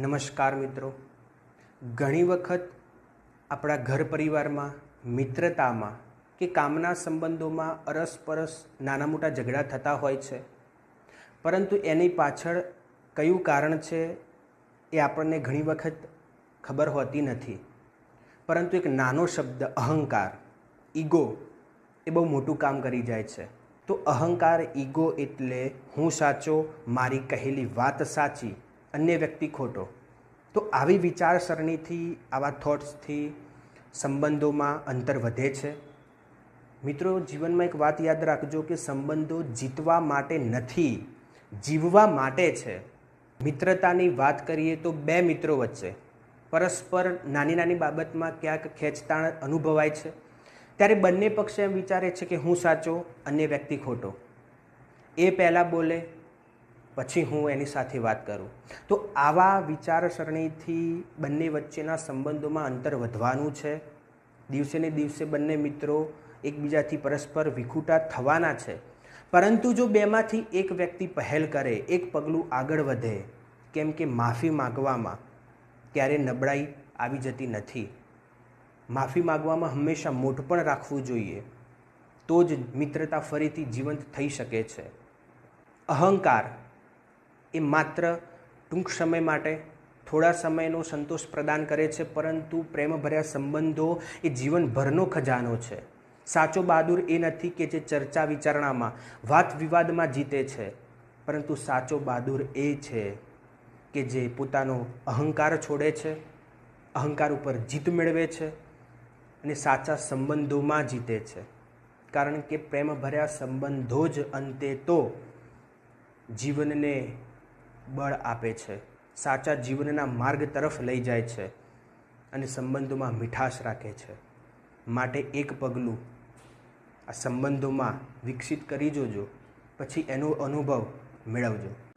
નમસ્કાર મિત્રો. ઘણી વખત આપણા ઘર પરિવારમાં, મિત્રતામાં કે કામના સંબંધોમાં અરસપરસ નાના મોટા ઝઘડા થતા હોય છે, પરંતુ એની પાછળ કયું કારણ છે એ આપણને ઘણી વખત ખબર હોતી નથી. પરંતુ એક નાનો શબ્દ અહંકાર, ઈગો, એ બહુ મોટું કામ કરી જાય છે. તો અહંકાર, ઈગો એટલે હું સાચો, મારી કહેલી વાત સાચી, અન્ય વ્યક્તિ ખોટો. તો આવી વિચારસરણીથી, આવા થોટ્સથી સંબંધોમાં અંતર વધે છે. મિત્રો, જીવનમાં એક વાત યાદ રાખજો કે સંબંધો જીતવા માટે નથી, જીવવા માટે છે. મિત્રતાની વાત કરીએ તો બે મિત્રો વચ્ચે પરસ્પર નાની નાની બાબતમાં ક્યાંક ખેંચતાણ અનુભવાય છે, ત્યારે બંને પક્ષ એમ વિચારે છે કે હું સાચો, અન્ય વ્યક્તિ ખોટો. એ પહેલાં બોલે પછી હું એની સાથે વાત કરું. તો આવા વિચારસરણીથી બંને વચ્ચેના સંબંધોમાં અંતર વધવાનું છે. દિવસે ને દિવસે બંને મિત્રો એકબીજાથી પરસ્પર વિખૂટા થવાના છે. પરંતુ જો બેમાંથી એક વ્યક્તિ પહેલ કરે, એક પગલું આગળ વધે, કેમ કે માફી માગવામાં ક્યારે નબળાઈ આવી જતી નથી. માફી માગવામાં હંમેશા મોઢપણ રાખવું જોઈએ, તો જ મિત્રતા ફરીથી જીવંત થઈ શકે છે. અહંકાર એ માત્ર ટૂંક સમય માટે થોડા સમયનો સંતોષ પ્રદાન કરે છે, પરંતુ પ્રેમભર્યા સંબંધો એ જીવનભરનો ખજાનો છે. સાચો બહાદુર એ નથી કે જે ચર્ચા વિચારણામાં, વાત વિવાદમાં જીતે છે, પરંતુ સાચો બહાદુર એ છે કે જે પોતાનો અહંકાર છોડે છે, અહંકાર ઉપર જીત મેળવે છે અને સાચા સંબંધોમાં જીતે છે. કારણ કે પ્રેમભર્યા સંબંધો જ અંતે તો જીવનને બળ આપે છે, સાચા જીવનના માર્ગ તરફ લઈ જાય છે અને સંબંધોમાં મીઠાશ રાખે છે. માટે એક પગલું આ સંબંધોમાં વિકસિત કરી જોજો, પછી એનો અનુભવ મેળવજો.